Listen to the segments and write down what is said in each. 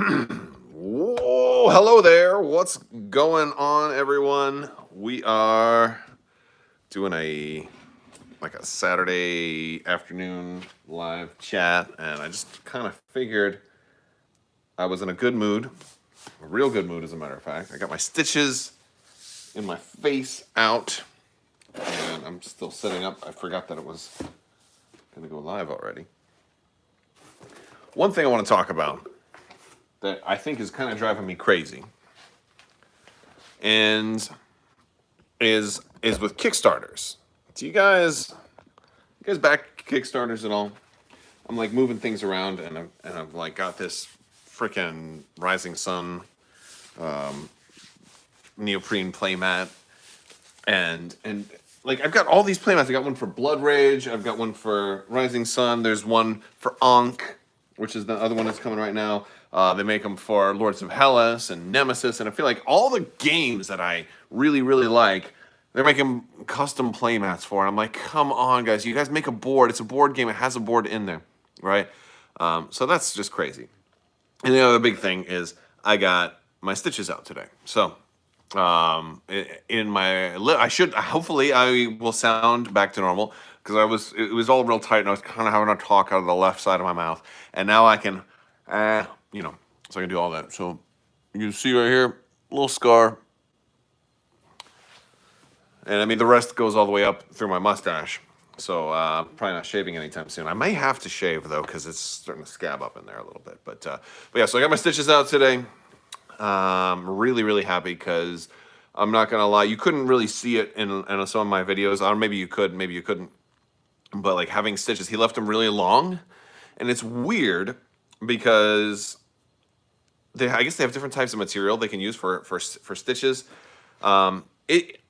Whoa, hello there. What's going on, everyone? We are doing a Saturday afternoon live chat, and I just kind of figured I was in a good mood, a real good mood, as a matter of fact. I got my stitches in my face out, and I'm still setting up. I forgot that it was going to go live already. One thing I want to talk about that I think is kind of driving me crazy, and is with Kickstarters. Do you guys back Kickstarters at all? I'm like moving things around, and I've like got this freaking Rising Sun neoprene playmat, and like I've got all these playmats. I got one for Blood Rage. I've got one for Rising Sun. There's one for Ankh, which is the other one that's coming right now. They make them for Lords of Hellas and Nemesis, and I feel like all the games that I really, really like, they're making custom playmats for. And I'm like, come on, guys. You guys make a board. It's a board game. It has a board in there, right? So that's just crazy. And the other big thing is I got my stitches out today. So hopefully I will sound back to normal, because it was all real tight, and I was kind of having to talk out of the left side of my mouth. And now I can, so I can do all that. So you can see right here, a little scar. And I mean, the rest goes all the way up through my mustache. So probably not shaving anytime soon. I may have to shave, though, because it's starting to scab up in there a little bit. But yeah, so I got my stitches out today. Really, really happy, because I'm not going to lie, you couldn't really see it in some of my videos. Or maybe you could, maybe you couldn't. But like having stitches, he left them really long. And it's weird because I guess they have different types of material they can use for stitches. It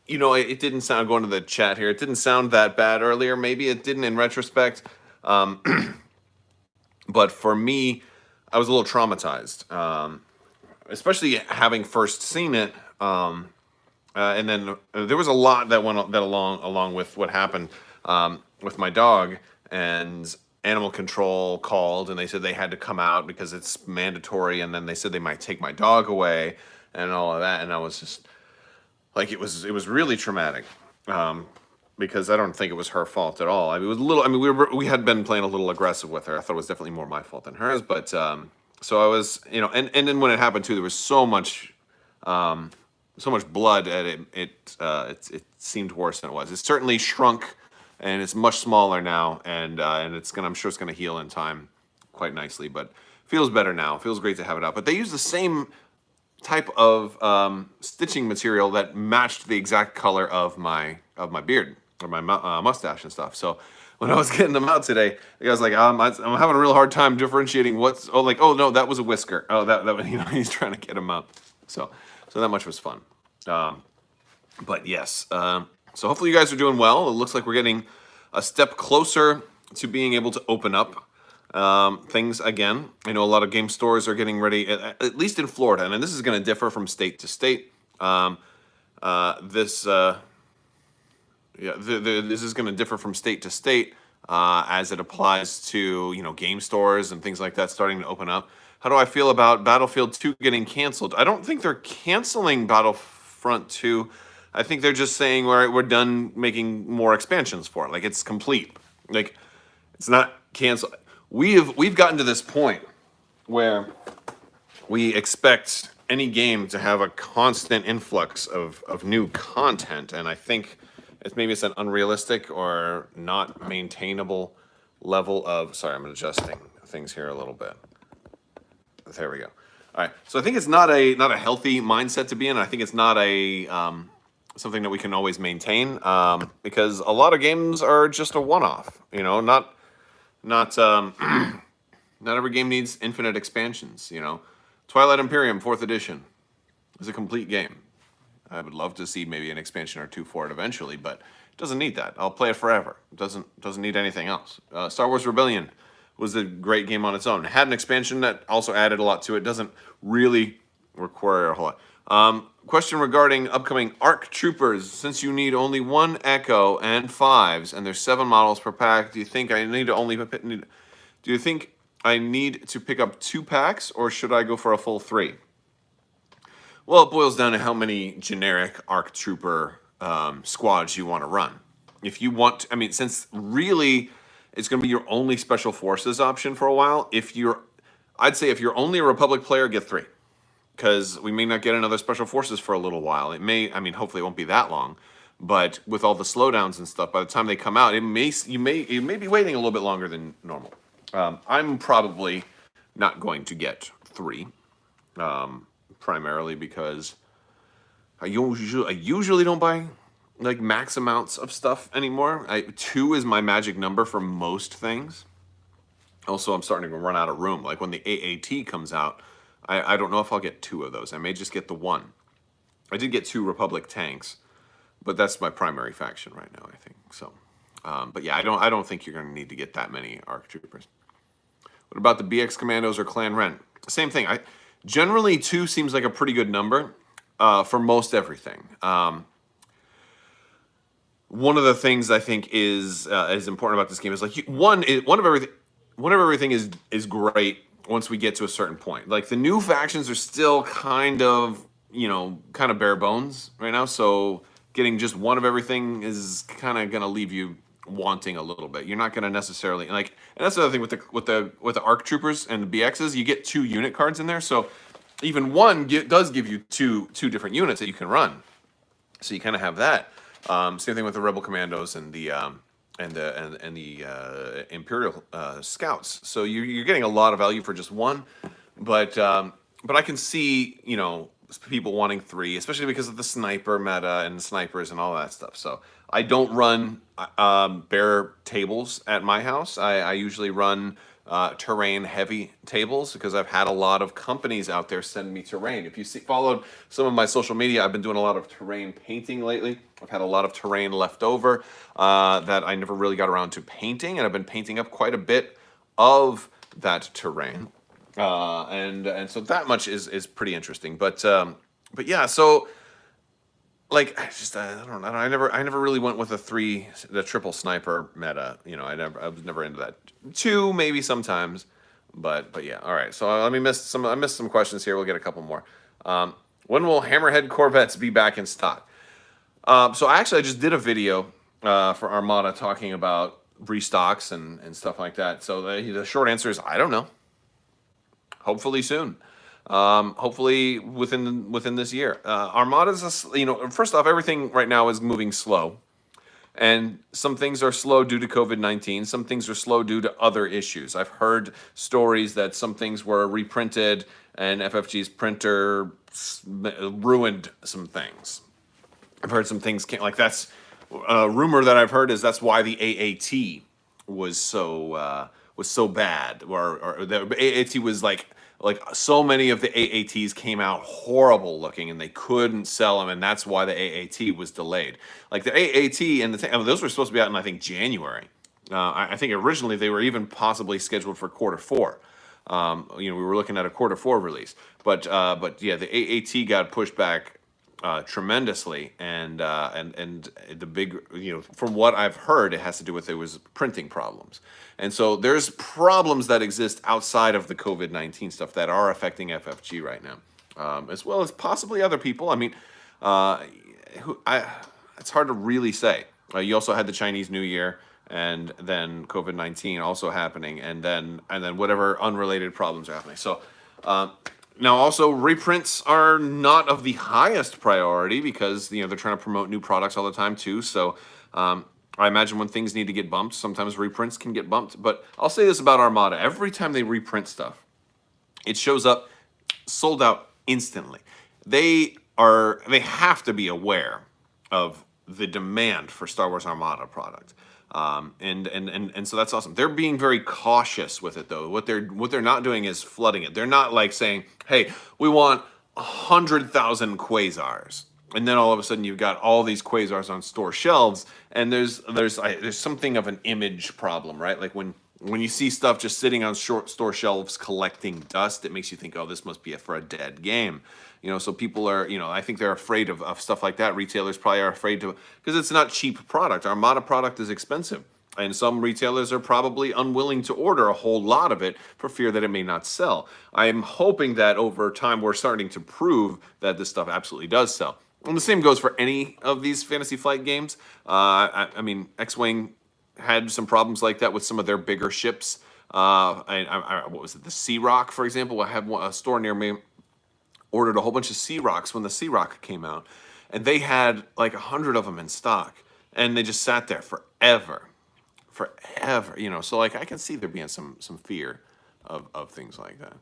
didn't sound, going to the chat here, it didn't sound that bad earlier. Maybe it didn't in retrospect. But for me, I was a little traumatized, especially having first seen it. And then there was a lot that went along with what happened with my dog, and animal control called, and they said they had to come out because it's mandatory, and then they said they might take my dog away and all of that. And I was just like, it was really traumatic, because I don't think it was her fault at all. I mean, it was a little. I mean, we had been playing a little aggressive with her. I thought it was definitely more my fault than hers. But so I was, and then when it happened too, there was so much blood, and it seemed worse than it was. It certainly shrunk, and it's much smaller now, and I'm sure it's gonna heal in time quite nicely. But feels better now. Feels great to have it out. But they use the same type of stitching material that matched the exact color of my beard, or my mustache and stuff. So when I was getting them out today, the guy's like, I'm having a real hard time differentiating what's, oh no, that was a whisker. Oh, that he's trying to get them out. So that much was fun. But yes, so hopefully you guys are doing well. It looks like we're getting a step closer to being able to open up things again. I know a lot of game stores are getting ready, at least in Florida, and this is going to differ from state to state. This is going to differ from state to state as it applies to game stores and things like that starting to open up. How do I feel about Battlefield 2 getting canceled? I don't think they're canceling Battlefront 2. I think they're just saying we're done making more expansions for it. Like, it's complete. Like, it's not canceled. We've gotten to this point where we expect any game to have a constant influx of new content, and I think it's an unrealistic or not maintainable level of. Sorry, I'm adjusting things here a little bit. There we go. All right, so I think it's not a healthy mindset to be in. I think it's not a something that we can always maintain, because a lot of games are just a one-off. Not every game needs infinite expansions. Twilight Imperium 4th edition is a complete game. I would love to see maybe an expansion or two for it eventually, but it doesn't need that. I'll play it forever. It doesn't need anything else. Star Wars Rebellion was a great game on its own. It had an expansion that also added a lot to it. Doesn't really require a whole lot. Question regarding upcoming ARC Troopers. Since you need only one Echo and 5s, and there's 7 models per pack, do you think I need to pick up 2 packs, or should I go for a full 3? Well, it boils down to how many generic ARC Trooper squads you want to run. If you want, I mean, since really it's going to be your only Special Forces option for a while, I'd say if you're only a Republic player, get 3. Because we may not get another Special Forces for a little while. It may, I mean, hopefully it won't be that long. But with all the slowdowns and stuff, by the time they come out, you may be waiting a little bit longer than normal. I'm probably not going to get 3, primarily because I usually don't buy like max amounts of stuff anymore. 2 is my magic number for most things. Also, I'm starting to run out of room. Like when the AAT comes out, I don't know if I'll get 2 of those. I may just get the 1. I did get 2 Republic tanks, but that's my primary faction right now, I think. So, but yeah, I don't think you're going to need to get that many ARC Troopers. What about the BX Commandos or Clan Ren? Same thing. Generally 2 seems like a pretty good number for most everything. One of the things I think is important about this game is like one of everything is great once we get to a certain point. Like the new factions are still kind of bare bones right now, so getting just one of everything is kind of going to leave you wanting a little bit. You're not going to necessarily and that's the other thing with the ARC Troopers and the BXs. You get 2 unit cards in there, so even one does give you two different units that you can run. So you kind of have that. Same thing with the Rebel Commandos and the Imperial Scouts. So you're getting a lot of value for just one, but I can see people wanting 3, especially because of the sniper meta and snipers and all that stuff. So I don't run bare tables at my house. I usually run terrain heavy tables because I've had a lot of companies out there send me terrain. If you followed some of my social media, I've been doing a lot of terrain painting lately. I've had a lot of terrain left over that I never really got around to painting, and I've been painting up quite a bit of that terrain. And so that much is pretty interesting. But yeah, so like I never really went with the triple sniper meta. I was never into that. 2 maybe sometimes, but yeah. All right. So I missed some questions here. We'll get a couple more. When will Hammerhead Corvettes be back in stock? So I just did a video for Armada talking about restocks and stuff like that. So the short answer is I don't know. Hopefully soon. Hopefully within this year. Armada's first off, everything right now is moving slow, and some things are slow due to COVID-19. Some things are slow due to other issues. I've heard stories that some things were reprinted and FFG's printer ruined some things. I've heard some things like that's a rumor that I've heard is that's why the AAT was so bad, or the AAT was like so many of the AATs came out horrible looking and they couldn't sell them, and that's why the AAT was delayed. Like the AAT and those were supposed to be out in I think January. I think originally they were even possibly scheduled for quarter 4. We were looking at a quarter 4 release, but yeah, the AAT got pushed back tremendously, and the big, from what I've heard, it has to do with it was printing problems, and so there's problems that exist outside of the COVID-19 stuff that are affecting FFG right now, as well as possibly other people. I mean, it's hard to really say. You also had the Chinese New Year, and then COVID-19 also happening, and then whatever unrelated problems are happening. So. Now, also, reprints are not of the highest priority because, they're trying to promote new products all the time, too. So I imagine when things need to get bumped, sometimes reprints can get bumped. But I'll say this about Armada. Every time they reprint stuff, it shows up sold out instantly. They have to be aware of the demand for Star Wars Armada product. And so that's awesome. They're being very cautious with it, though. What they're not doing is flooding it. They're not like saying, "Hey, we want 100,000 quasars," and then all of a sudden you've got all these quasars on store shelves. And there's something of an image problem, right? Like when you see stuff just sitting on store shelves collecting dust, it makes you think, "Oh, this must be for a dead game." So people are, I think they're afraid of stuff like that. Retailers probably are afraid to, because it's not cheap product. Armada product is expensive. And some retailers are probably unwilling to order a whole lot of it for fear that it may not sell. I'm hoping that over time we're starting to prove that this stuff absolutely does sell. And the same goes for any of these Fantasy Flight games. I mean, X-Wing had some problems like that with some of their bigger ships. What was it? The Sea Rock, for example. I have a store near me ordered a whole bunch of Sea Rocks when the Sea Rock came out, and they had like 100 of them in stock, and they just sat there forever. So like I can see there being some fear of things like that.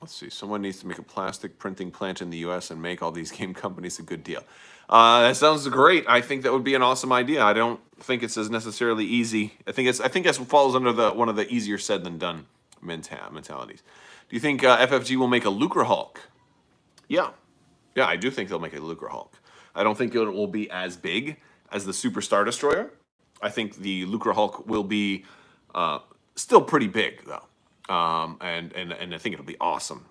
Let's see. Someone needs to make a plastic printing plant in the U.S. and make all these game companies a good deal. That sounds great. I think that would be an awesome idea. I don't think it's as necessarily easy. I think it falls under one of the easier said than done mentalities. Do you think FFG will make a Lucre Hulk? Yeah, I do think they'll make a Lucre Hulk. I don't think it will be as big as the Super Star Destroyer. I think the Lucre Hulk will be still pretty big though. And I think it'll be awesome.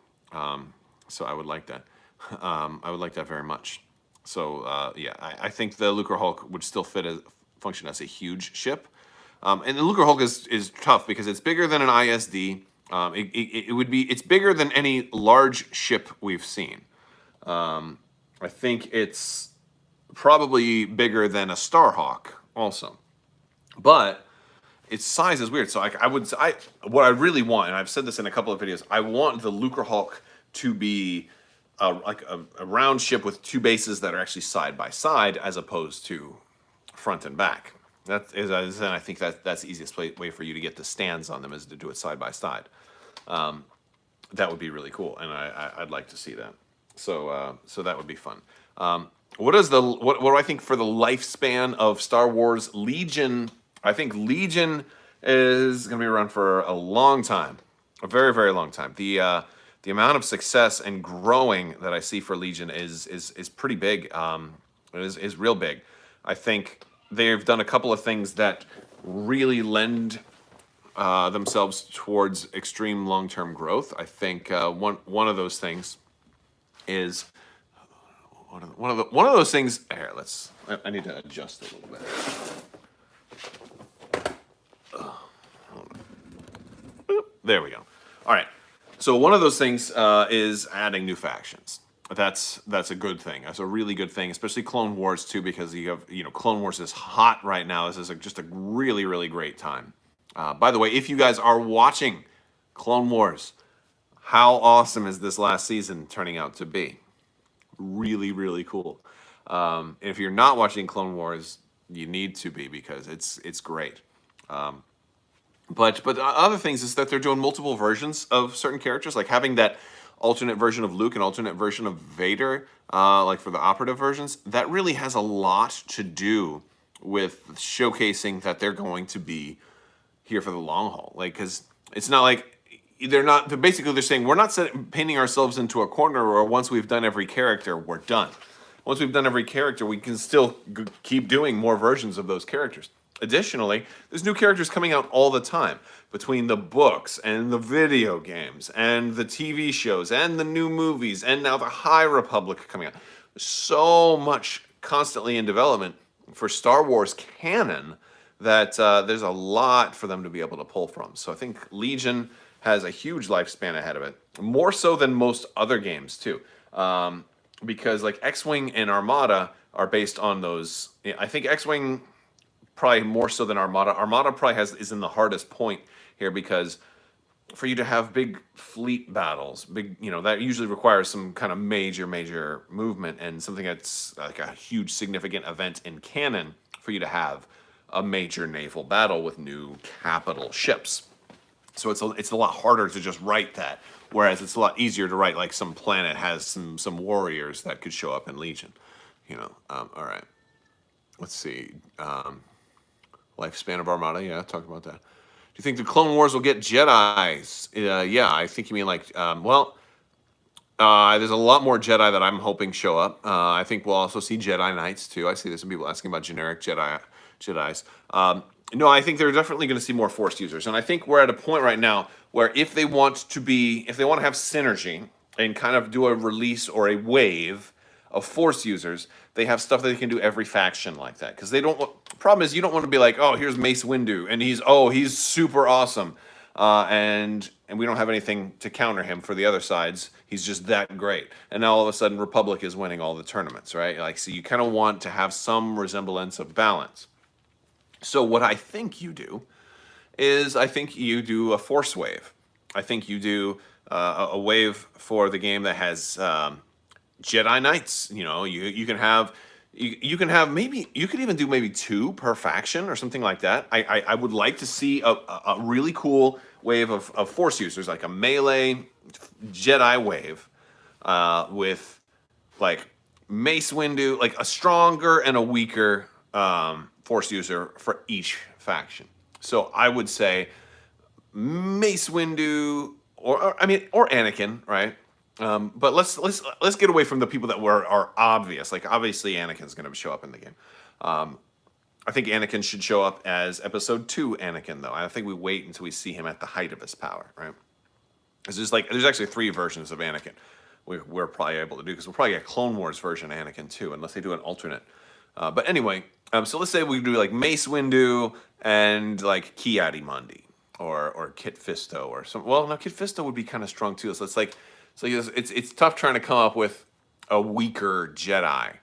So I would like that. I would like that very much. So I think the Lucre Hulk would still function as a huge ship. And the Lucre Hulk is tough because it's bigger than an ISD. It's bigger than any large ship we've seen. I think it's probably bigger than a Starhawk also. But its size is weird. So what I really want, and I've said this in a couple of videos, I want the Lucre Hulk to be like a round ship with two bases that are actually side by side as opposed to front and back. And I think that's the easiest way for you to get the stands on them is to do it side by side. That would be really cool, and I'd like to see that. So that would be fun. What do I think for the lifespan of Star Wars Legion? I think Legion is going to be around for a long time, a very, very long time. The amount of success and growing that I see for Legion is pretty big. It is real big. I think they've done a couple of things that really lend themselves towards extreme long-term growth. I think one of those things is one of those things. Here, I need to adjust a little bit. There we go. All right. So one of those things is adding new factions. That's a good thing. That's a really good thing, especially Clone Wars too, because you have Clone Wars is hot right now. This is just a really, really great time. By the way, if you guys are watching Clone Wars, how awesome is this last season turning out to be? Really, really cool. And if you're not watching Clone Wars, you need to be because it's great. But other things is that they're doing multiple versions of certain characters, like having that alternate version of Luke and alternate version of Vader, like for the operative versions. That really has a lot to do with showcasing that they're going to be here for the long haul. Like, because it's not like they're saying we're not painting ourselves into a corner where once we've done every character, we're done. Once we've done every character, we can still keep doing more versions of those characters. Additionally, there's new characters coming out all the time between the books and the video games and the TV shows and the new movies and now the High Republic coming out. There's so much constantly in development for Star Wars canon that there's a lot for them to be able to pull from. So I think Legion has a huge lifespan ahead of it, more so than most other games too, because like X-Wing and Armada are based on those. I think X-Wing probably more so than Armada. Armada probably is in the hardest point here because for you to have big fleet battles, that usually requires some kind of major movement and something that's like a huge significant event in canon for you to have a major naval battle with new capital ships. So it's a lot harder to just write that, whereas it's a lot easier to write like some planet has some warriors that could show up in Legion. All right. Let's see. Lifespan of Armada. Yeah, talk about that. Do you think the Clone Wars will get Jedis? Yeah, I think you mean like, there's a lot more Jedi that I'm hoping show up. I think we'll also see Jedi Knights too. I see there's some people asking about generic Jedis. No, I think they're definitely going to see more Force users. And I think we're at a point right now where if they want to have synergy and kind of do a release or a wave of Force users, they have stuff that they can do every faction like that. Because they don't. Problem is, you don't want to be like, oh, here's Mace Windu, and he's super awesome, and we don't have anything to counter him for the other sides. He's just that great. And now all of a sudden, Republic is winning all the tournaments, right? Like, so you kind of want to have some resemblance of balance. So what I think you do is I think you do a Force wave. I think you do a wave for the game that has Jedi Knights. You know, you can have you can have maybe you could even do maybe 2 per faction or something like that. I would like to see a really cool wave of Force users, like a melee Jedi wave with like Mace Windu, like a stronger and a weaker Force user for each faction. So I would say Mace Windu, or Anakin, right? But let's get away from the people that are obvious. Like obviously Anakin's going to show up in the game. I think Anakin should show up as Episode 2 Anakin, though. I think we wait until we see him at the height of his power, right? There's actually 3 versions of Anakin we're probably able to do, because we'll probably get Clone Wars version Anakin too, unless they do an alternate. But anyway, so let's say we do like Mace Windu and like Ki-Adi-Mundi or Kit Fisto or some. Well, no, Kit Fisto would be kind of strong too. So it's tough trying to come up with a weaker Jedi.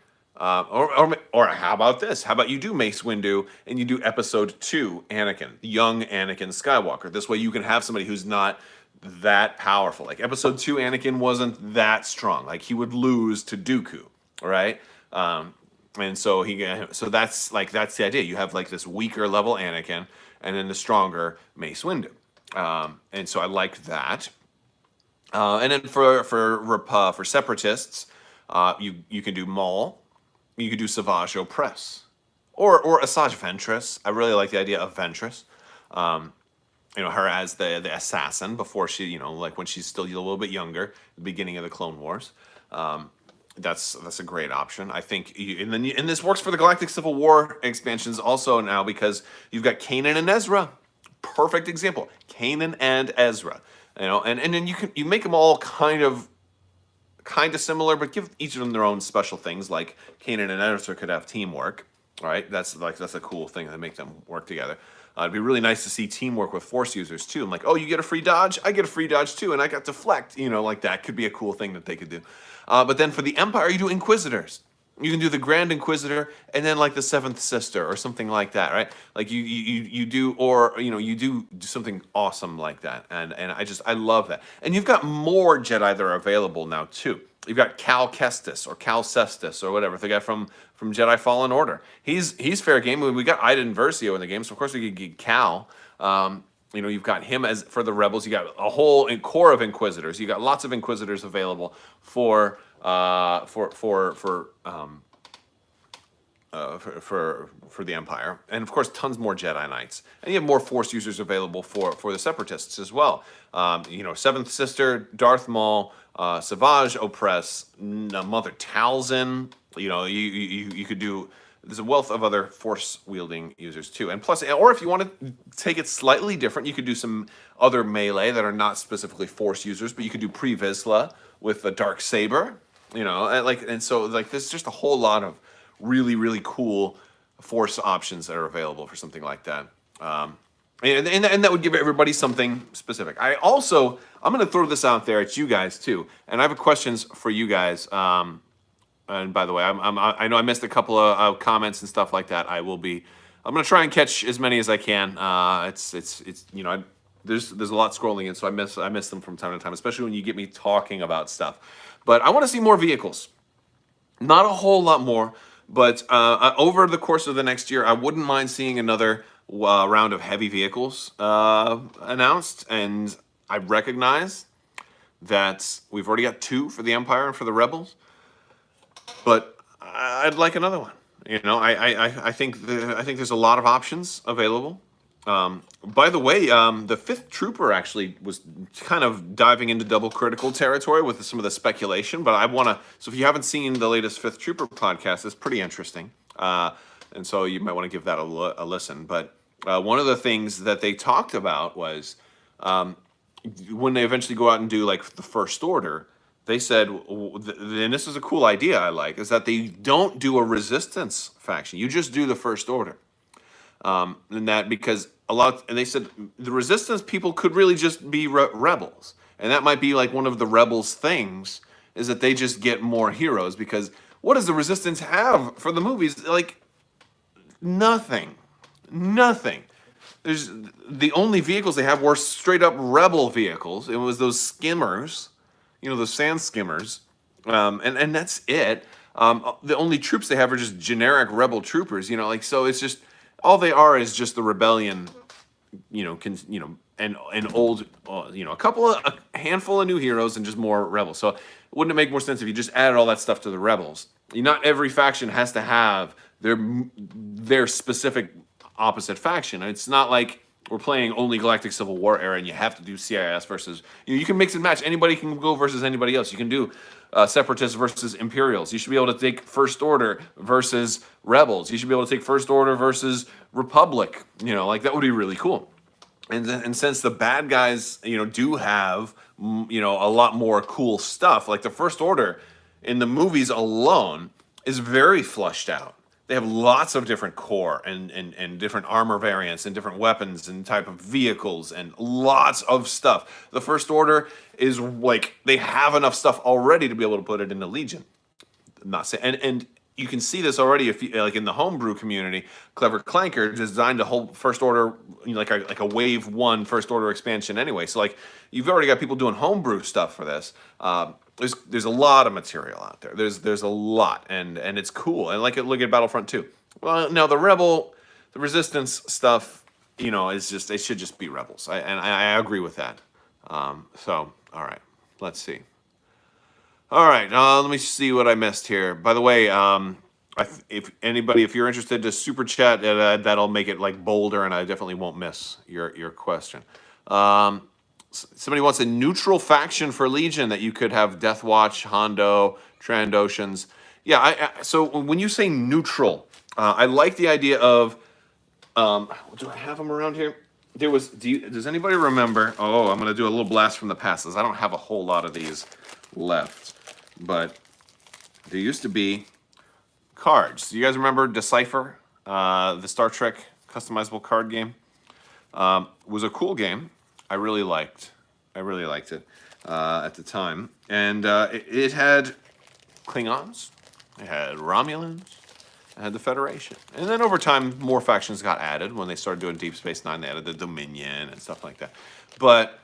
Or how about this? How about you do Mace Windu and you do Episode 2 Anakin, young Anakin Skywalker. This way you can have somebody who's not that powerful. Like Episode 2 Anakin wasn't that strong. Like he would lose to Dooku, right? And so that's the idea. You have like this weaker level Anakin and then the stronger Mace Windu. And so I like that. And then for separatists, you can do Maul. You could do Savage Opress, or Asajj Ventress. I really like the idea of Ventress. Her as the assassin before she, like when she's still a little bit younger, the beginning of the Clone Wars. That's a great option. I think, and this works for the Galactic Civil War expansions also now, because you've got Kanan and Ezra. Perfect example. Kanan and Ezra. And then you make them all kind of similar, but give each of them their own special things. Like Kanan and Ezra could have teamwork, right? That's a cool thing to make them work together. It'd be really nice to see teamwork with Force users too. I'm like, oh, you get a free dodge, I get a free dodge too, and I got deflect. Like that could be a cool thing that they could do. But then for the Empire, you do Inquisitors. You can do the Grand Inquisitor and then like the Seventh Sister or something like that, right? Like you do something awesome like that, and I love that. And you've got more Jedi that are available now too. You've got Cal Kestis or Cal Cestus or whatever, the guy from Jedi Fallen Order. He's fair game. We got Iden Versio in the game, so of course we could get Cal. You've got him as for the Rebels. You got a whole core of Inquisitors. You got lots of Inquisitors available for the Empire, and of course tons more Jedi Knights, and you have more Force users available for the Separatists as well. Seventh Sister, Darth Maul, Savage Opress, Mother Talzin. You could do. There's a wealth of other Force wielding users too, and plus, or if you want to take it slightly different, you could do some other melee that are not specifically Force users, but you could do Pre Vizsla with a dark saber. So there's just a whole lot of really, really cool Force options that are available for something like that. And that would give everybody something specific. I'm going to throw this out there at you guys too, and I have questions for you guys. And by the way, I know I missed a couple of comments and stuff like that. I'm going to try and catch as many as I can. There's a lot scrolling in, so I miss them from time to time, especially when you get me talking about stuff. But I want to see more vehicles. Not a whole lot more, but over the course of the next year, I wouldn't mind seeing another round of heavy vehicles announced. And I recognize that we've already got 2 for the Empire and for the Rebels, but I'd like another one. I think there's a lot of options available. By the way, the 5th Trooper actually was kind of diving into double critical territory with some of the speculation, but so if you haven't seen the latest 5th Trooper podcast, it's pretty interesting. And so you might want to give that a listen. But one of the things that they talked about was when they eventually go out and do like the First Order, they said, and this is a cool idea I like, is that they don't do a resistance faction. You just do the First Order. And that because and they said the resistance people could really just be rebels. And that might be like one of the rebels' things is that they just get more heroes because what does the resistance have for the movies? Like nothing. Nothing. There's the only vehicles they have were straight up rebel vehicles. It was those skimmers, those sand skimmers, and that's it. The only troops they have are just generic rebel troopers. So it's just all they are is just the rebellion. And old, a handful of new heroes and just more rebels. So wouldn't it make more sense if you just added all that stuff to the rebels? Not every faction has to have their specific opposite faction. It's not like we're playing only Galactic Civil War era and you have to do CIS versus you can mix and match. Anybody can go versus anybody else. You can do Separatists versus Imperials. You should be able to take First Order versus Rebels. You should be able to take First Order versus Republic. That would be really cool. And since the bad guys do have a lot more cool stuff, like the First Order in the movies alone is very flushed out. They have lots of different core and different armor variants and different weapons and type of vehicles and lots of stuff. The First Order is like they have enough stuff already to be able to put it in the Legion. I'm not saying and you can see this already if you like in the homebrew community. Clever Clanker designed a whole First Order like a wave 1 First Order expansion anyway. So like you've already got people doing homebrew stuff for this. There's a lot of material out there. There's a lot, and it's cool. And look at Battlefront 2. Well, now the Resistance stuff, is just they should just be rebels. I agree with that. So all right, let's see. All right, let me see what I missed here. By the way, if you're interested to super chat, that'll make it like bolder, and I definitely won't miss your question. Somebody wants a neutral faction for Legion that you could have Death Watch, Hondo, Trandoshans. Yeah, so when you say neutral, I like the idea of. Do I have them around here? Does anybody remember? Oh, I'm going to do a little blast from the past. I don't have a whole lot of these left, but there used to be cards. Do you guys remember Decipher, the Star Trek customizable card game? It was a cool game. I really liked it at the time, and it had Klingons, it had Romulans, it had the Federation, and then over time more factions got added. When they started doing Deep Space Nine, they added the Dominion and stuff like that. But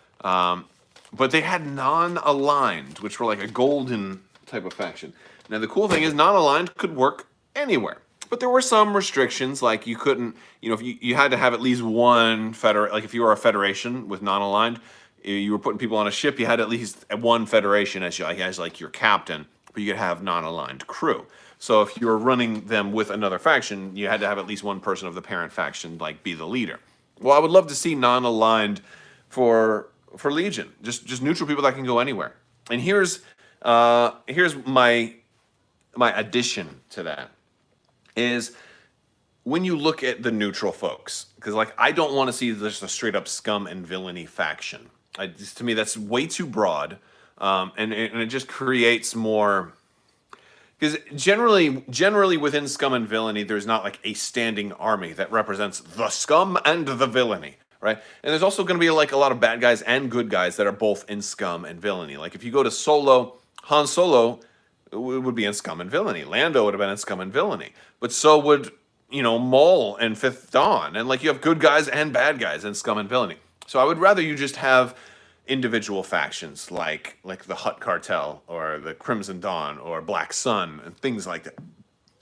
they had non-aligned, which were like a golden type of faction. Now the cool thing is non-aligned could work anywhere. But there were some restrictions, like you couldn't, if you had to have at least one like if you were a federation with non-aligned, you were putting people on a ship, you had at least one federation as like your captain, but you could have non-aligned crew. So if you were running them with another faction, you had to have at least one person of the parent faction like be the leader. Well, I would love to see non-aligned for Legion, just neutral people that can go anywhere. And here's my addition to that. Is when you look at the neutral folks, because I don't want to see just a straight up scum and villainy faction. To me, that's way too broad, and it just creates more. Because generally within scum and villainy, there's not like a standing army that represents the scum and the villainy, right? And there's also going to be like a lot of bad guys and good guys that are both in scum and villainy. Like if you go to Solo, Han Solo would be in scum and villainy. Lando would have been in scum and villainy. But so would, Maul and Fifth Dawn. And you have good guys and bad guys in scum and villainy. So I would rather you just have individual factions like the Hutt Cartel or the Crimson Dawn or Black Sun and things like that.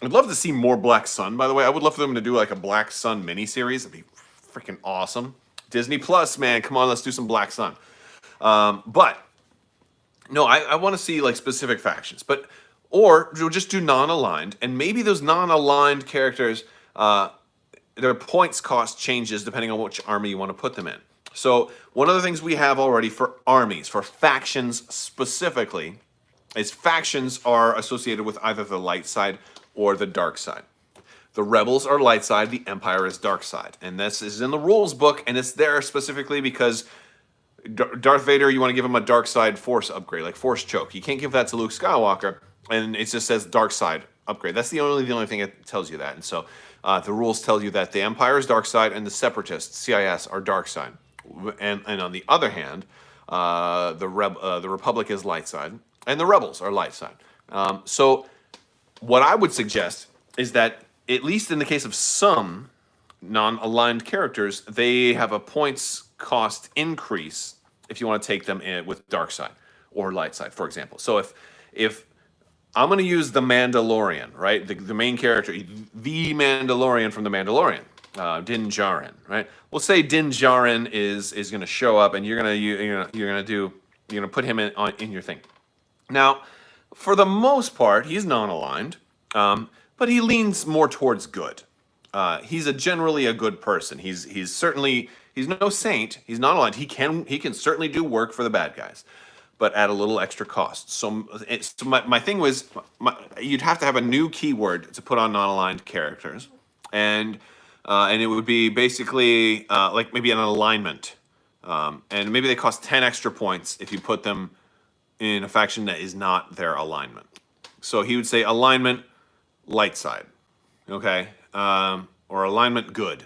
I'd love to see more Black Sun, by the way. I would love for them to do like a Black Sun miniseries. It'd be freaking awesome. Disney Plus, man. Come on, let's do some Black Sun. But no, I want to see like specific factions, or just do non-aligned, and maybe those non-aligned characters, their points cost changes depending on which army you want to put them in. So one of the things we have already for armies, for factions specifically, is factions are associated with either the light side or the dark side. The rebels are light side, the Empire is dark side, and this is in the rules book, and it's there specifically because Darth Vader, you want to give him a dark side force upgrade, like force choke. You can't give that to Luke Skywalker, and it just says dark side upgrade. That's the only thing it tells you that. And so the rules tell you that the Empire is dark side and the Separatists, CIS, are dark side. And on the other hand, the Republic is light side, and the Rebels are light side. So what I would suggest is that, at least in the case of some non-aligned characters, they have a points cost increase if you want to take them in with dark side or light side, for example. So if I'm going to use the Mandalorian, right, the main character, the Mandalorian from the Mandalorian, Din Djarin, right? We'll say Din Djarin is going to show up, and you're going to put him in your thing. Now, for the most part, he's non-aligned, but he leans more towards good. He's generally a good person. He's no saint. He's not aligned. He can certainly do work for the bad guys, but at a little extra cost. So my thing was, you'd have to have a new keyword to put on non-aligned characters, and it would be basically like maybe an alignment, and maybe they cost 10 extra points if you put them in a faction that is not their alignment. So he would say alignment light side, okay, or alignment good,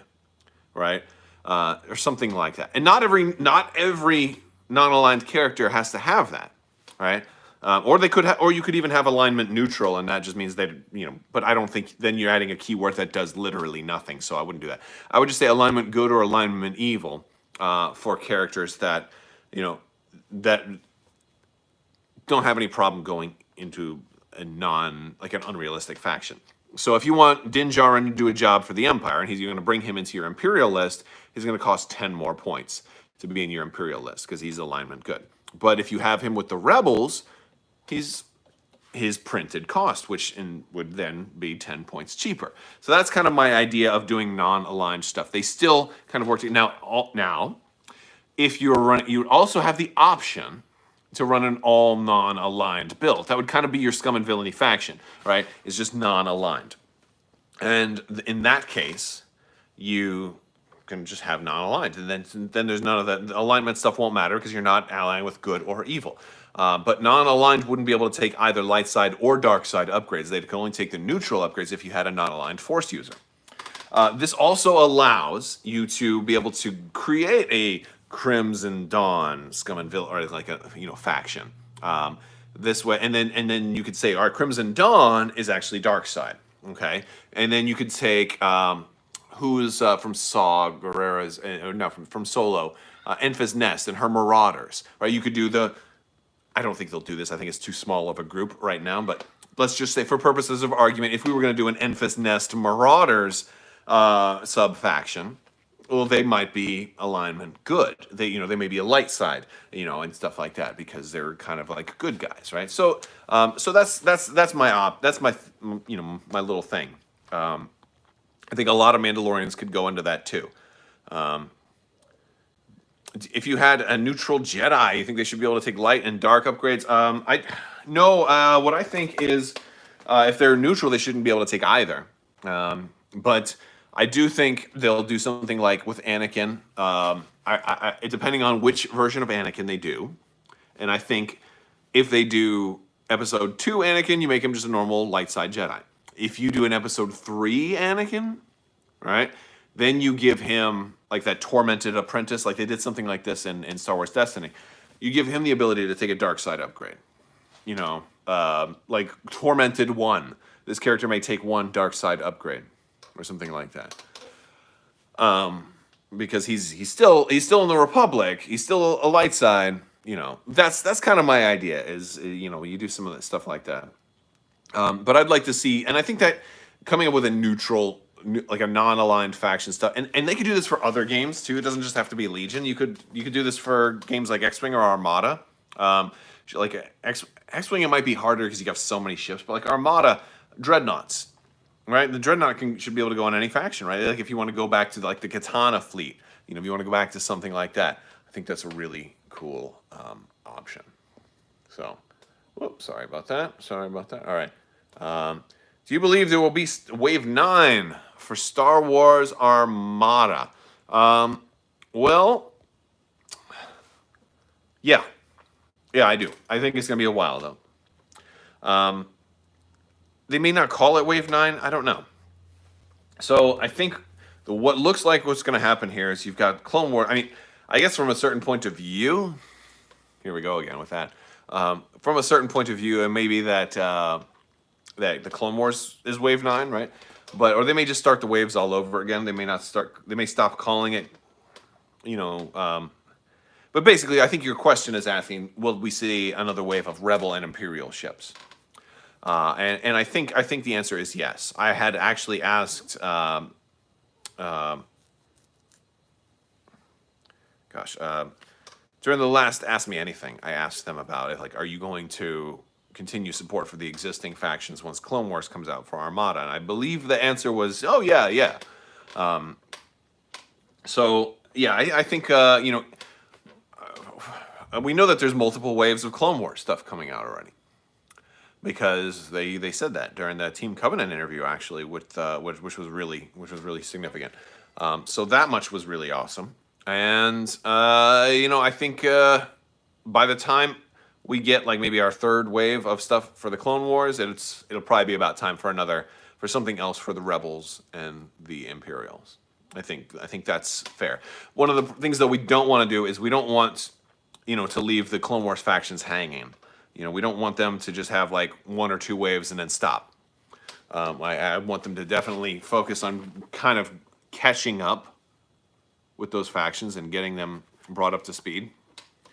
right, or something like that. And not every non-aligned character has to have that, right? Or you could even have alignment neutral, and that just means that, but I don't think then you're adding a keyword that does literally nothing, so I wouldn't do that. I would just say alignment good or alignment evil for characters that, that don't have any problem going into an unrealistic faction. So if you want Din Djarin to do a job for the Empire, and you're going to bring him into your Imperial list, he's going to cost 10 more points to be in your Imperial list because he's alignment good. But if you have him with the Rebels, he's his printed cost, which would then be 10 points cheaper. So that's kind of my idea of doing non-aligned stuff. They still kind of work together. Now, if you're running, you also have the option to run an all non-aligned build. That would kind of be your scum and villainy faction, right? It's just non-aligned. And in that case, you can just have non-aligned. And then there's none of that. The alignment stuff won't matter because you're not allying with good or evil. But non-aligned wouldn't be able to take either light side or dark side upgrades. They can only take the neutral upgrades if you had a non-aligned force user. This also allows you to be able to create a Crimson Dawn scum and villain, or like a faction. This way, and then you could say, all right, Crimson Dawn is actually dark side, okay? And then you could take who's from Saw Gerrera's, from Solo, Enfys Nest and her Marauders, right? You could do I don't think they'll do this. I think it's too small of a group right now, but let's just say, for purposes of argument, if we were going to do an Enfys Nest Marauders sub-faction, well, they might be alignment good. They may be a light side, and stuff like that, because they're kind of like good guys, right? So that's my my little thing. I think a lot of Mandalorians could go into that too. If you had a neutral Jedi, you think they should be able to take light and dark upgrades? What I think is, if they're neutral, they shouldn't be able to take either. But I do think they'll do something like with Anakin, depending on which version of Anakin they do. And I think if they do Episode 2 Anakin, you make him just a normal light side Jedi. If you do an Episode 3 Anakin, right, then you give him like that tormented apprentice, like they did something like this in Star Wars Destiny. You give him the ability to take a dark side upgrade. Like Tormented 1. This character may take one dark side upgrade, or something like that. Because he's still in the Republic. He's still a light side. That's kind of my idea. Is you do some of that stuff like that. But I'd like to see, and I think that coming up with a neutral, like a non-aligned faction stuff, and they could do this for other games too. It doesn't just have to be Legion. You could do this for games like X-Wing or Armada. Like X-Wing, it might be harder because you have so many ships, but like Armada, dreadnoughts. Right, the dreadnought should be able to go on any faction, right? Like if you want to go back to like the Katana fleet, if you want to go back to something like that, I think that's a really cool option. So, whoops, sorry about that. All right. Do you believe there will be Wave 9 for Star Wars Armada? Well, Yeah, yeah, I do. I think it's gonna be a while though. Um, they may not call it Wave 9. I don't know. So I think what looks like what's going to happen here is you've got Clone Wars. I mean, I guess from a certain point of view, here we go again with that. From a certain point of view, it may be that that the Clone Wars is Wave 9, right? But or they may just start the waves all over again. They may not start. They may stop calling it. You know. But basically, I think your question is asking: will we see another wave of Rebel and Imperial ships? And I think the answer is yes. I had actually asked. Gosh, during the last Ask Me Anything, I asked them about it. Like, are you going to continue support for the existing factions once Clone Wars comes out for Armada? And I believe the answer was, oh yeah, yeah. So yeah, I think we know that there's multiple waves of Clone Wars stuff coming out already because they said that during the Team Covenant interview actually, with which was really significant. So that much was really awesome. And I think by the time we get like maybe our third wave of stuff for the Clone Wars, it'll probably be about time for something else for the Rebels and the Imperials. I think that's fair. One of the things that we don't want to do is we don't want to leave the Clone Wars factions hanging. We don't want them to just have like one or two waves and then stop. I want them to definitely focus on kind of catching up with those factions and getting them brought up to speed.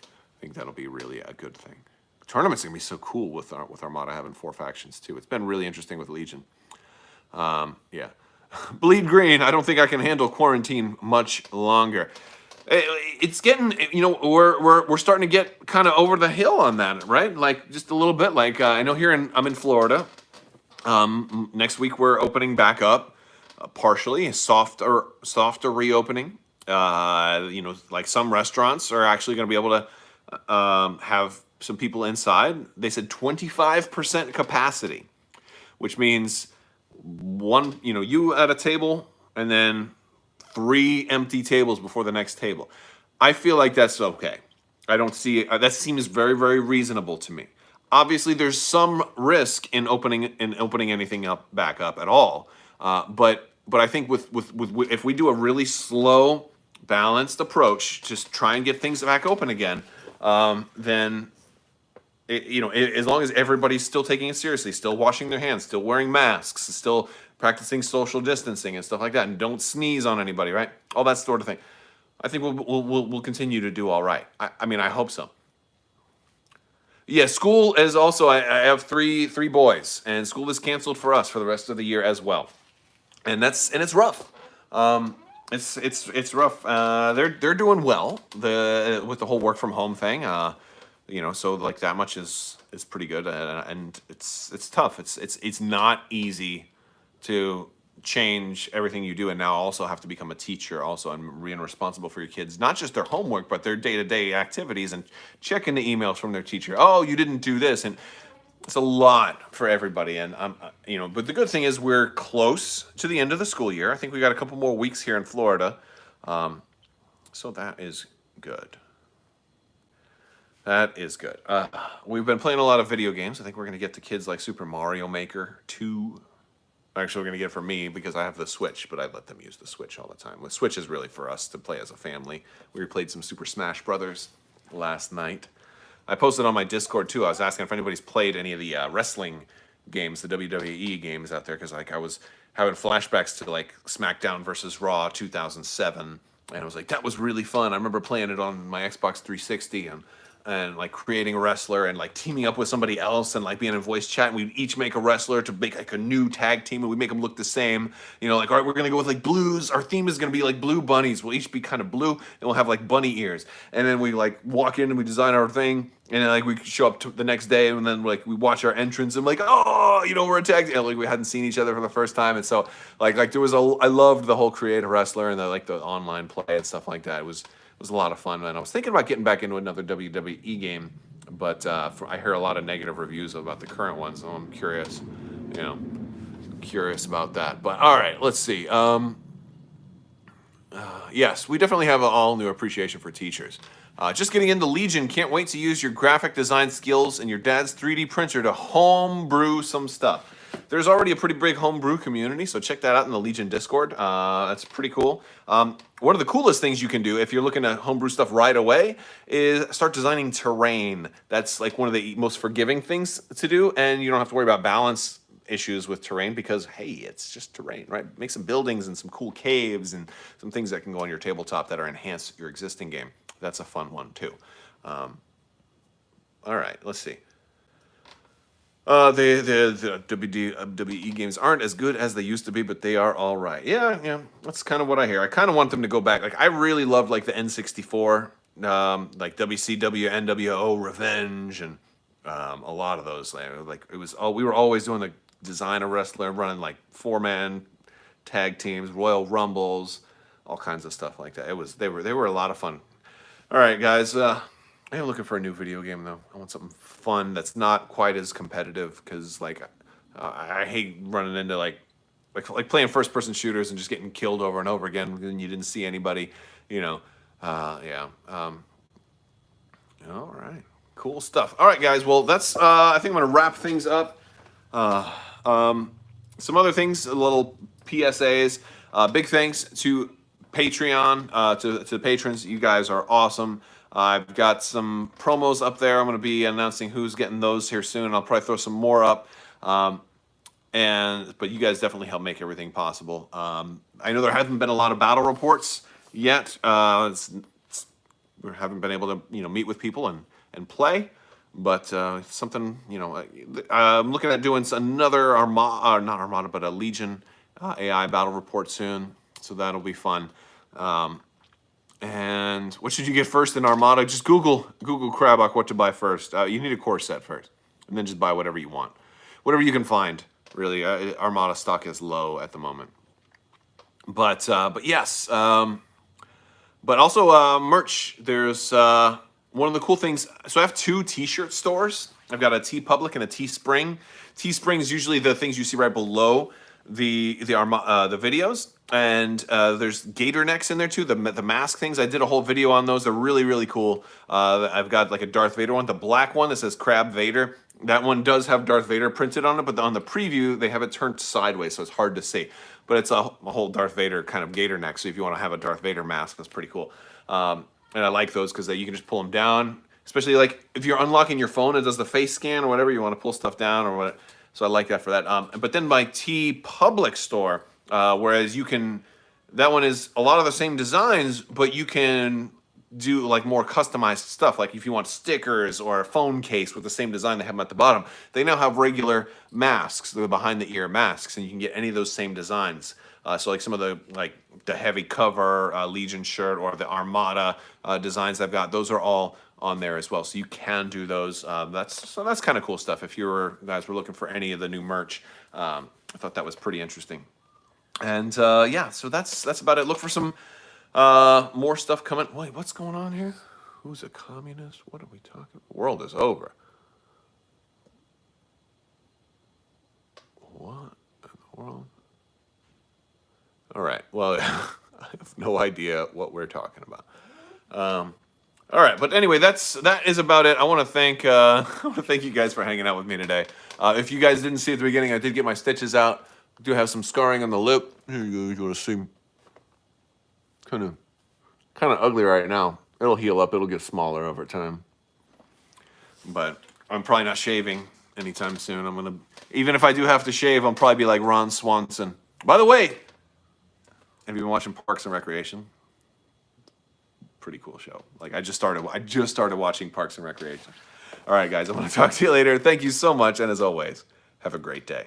I think that'll be really a good thing. The tournament's gonna be so cool with Armada having 4 factions too. It's been really interesting with Legion. Yeah, Bleed Green. I don't think I can handle quarantine much longer. It's getting, we're starting to get kind of over the hill on that, right? Like just a little bit. Like I know I'm in Florida. Next week we're opening back up, partially a softer reopening. Like some restaurants are actually going to be able to have some people inside. They said 25% capacity, which means you at a table and then 3 empty tables before the next table. I feel like that's okay. I don't see it. That seems very, very reasonable to me. Obviously, there's some risk in opening anything back up at all. But I think with if we do a really slow, balanced approach, just try and get things back open again, then as long as everybody's still taking it seriously, still washing their hands, still wearing masks, still practicing social distancing and stuff like that, and don't sneeze on anybody, right? All that sort of thing. I think we'll continue to do all right. I mean, I hope so. Yeah, school is also. I have three boys, and school is canceled for us for the rest of the year as well, and it's rough. It's rough. They're doing well with the whole work from home thing. So like that much is pretty good, and it's tough. It's not easy to change everything you do and now also have to become a teacher also and being responsible for your kids, not just their homework but their day-to-day activities and checking the emails from their teacher. Oh, you didn't do this, and it's a lot for everybody. And but the good thing is we're close to the end of the school year. I think we got a couple more weeks here in Florida, so that is good. That is good. We've been playing a lot of video games. I think we're going to get the kids like Super Mario Maker 2. Actually, we're going to get it for me because I have the Switch, but I let them use the Switch all the time. The Switch is really for us to play as a family. We played some Super Smash Brothers last night. I posted on my Discord too. I was asking if anybody's played any of the wrestling games, the WWE games out there, because like I was having flashbacks to like SmackDown versus Raw 2007, and I was like, that was really fun. I remember playing it on my Xbox 360 and like creating a wrestler and like teaming up with somebody else and like being in voice chat, and we'd each make a wrestler to make like a new tag team, and we make them look the same. Like, all right, we're gonna go with like blues. Our theme is gonna be like blue bunnies. We'll each be kind of blue and we'll have like bunny ears. And then we like walk in and we design our thing, and then like we show up the next day, and then like we watch our entrance and like, oh, we're a tag team. Like we hadn't seen each other for the first time, and so like there was I loved the whole create a wrestler and the online play and stuff like that. It was a lot of fun, and I was thinking about getting back into another WWE game, but I hear a lot of negative reviews about the current ones, so I'm curious, curious about that. But all right, let's see. Yes, we definitely have an all-new appreciation for teachers. Just getting into Legion, can't wait to use your graphic design skills and your dad's 3D printer to homebrew some stuff. There's already a pretty big homebrew community, so check that out in the Legion Discord. That's pretty cool. One of the coolest things you can do if you're looking to homebrew stuff right away is start designing terrain. That's like one of the most forgiving things to do, and you don't have to worry about balance issues with terrain because, hey, it's just terrain, right? Make some buildings and some cool caves and some things that can go on your tabletop that are enhance your existing game. That's a fun one, too. All right, let's see. The WWE games aren't as good as they used to be, but they are all right. Yeah, that's kind of what I hear. I kind of want them to go back. Like, I really loved, like, the N64, like WCW, NWO, Revenge, and a lot of those. Like, it was we were always doing the design a wrestler, running, like, 4-man tag teams, Royal Rumbles, all kinds of stuff like that. They were a lot of fun. All right, guys. I am looking for a new video game though. I want something fun that's not quite as competitive because, like, I hate running into like playing first-person shooters and just getting killed over and over again and you didn't see anybody. You know, yeah. All right, cool stuff. All right, guys. Well, that's. I think I'm gonna wrap things up. Some other things, little PSAs. Big thanks to Patreon, to the patrons. You guys are awesome. I've got some promos up there. I'm going to be announcing who's getting those here soon. I'll probably throw some more up. But you guys definitely help make everything possible. I know there haven't been a lot of battle reports yet. We haven't been able to meet with people and play. But something, I'm looking at doing another Armada, not Armada, but a Legion AI battle report soon. So that'll be fun. And what should you get first in Armada? Just Google Crabbok what to buy first. You need a core set first, and then just buy whatever you want, whatever you can find. Really, Armada stock is low at the moment. But yes, but also merch. There's one of the cool things. So I have 2 T-shirt stores. I've got a TeePublic and a Teespring. Teespring is usually the things you see right below the videos. And there's gator necks in there too, the mask things. I did a whole video on those. They're really, really cool. I've got like a Darth Vader one, the black one that says Crab Vader. That one does have Darth Vader printed on it, but on the preview, they have it turned sideways, so it's hard to see. But it's a whole Darth Vader kind of gator neck, so if you want to have a Darth Vader mask, that's pretty cool. And I like those because you can just pull them down, especially like if you're unlocking your phone, it does the face scan or whatever, you want to pull stuff down or what. So I like that for that. But then my TeePublic store, whereas that one is a lot of the same designs, but you can do like more customized stuff. Like if you want stickers or a phone case with the same design they have them at the bottom, they now have regular masks, the behind the ear masks, and you can get any of those same designs. So like some of the heavy cover Legion shirt or the Armada designs I've got, those are all on there as well. So you can do those. That's kind of cool stuff. If you guys were looking for any of the new merch, I thought that was pretty interesting. And yeah, so that's about it. Look for some more stuff coming. Wait, what's going on here? Who's a communist? What are we talking about? The world is over. What in the world? All right. Well, I have no idea what we're talking about. All right, but anyway, that is about it. I want to thank you guys for hanging out with me today. If you guys didn't see at the beginning, I did get my stitches out. I do have some scarring on the lip. Here you go. You want to see? Kind of ugly right now. It'll heal up. It'll get smaller over time. But I'm probably not shaving anytime soon. Even if I do have to shave, I'll probably be like Ron Swanson. By the way, have you been watching Parks and Recreation? Pretty cool show. Like I just started watching Parks and Recreation. All right, guys, I'm going to talk to you later. Thank you so much, and as always, have a great day.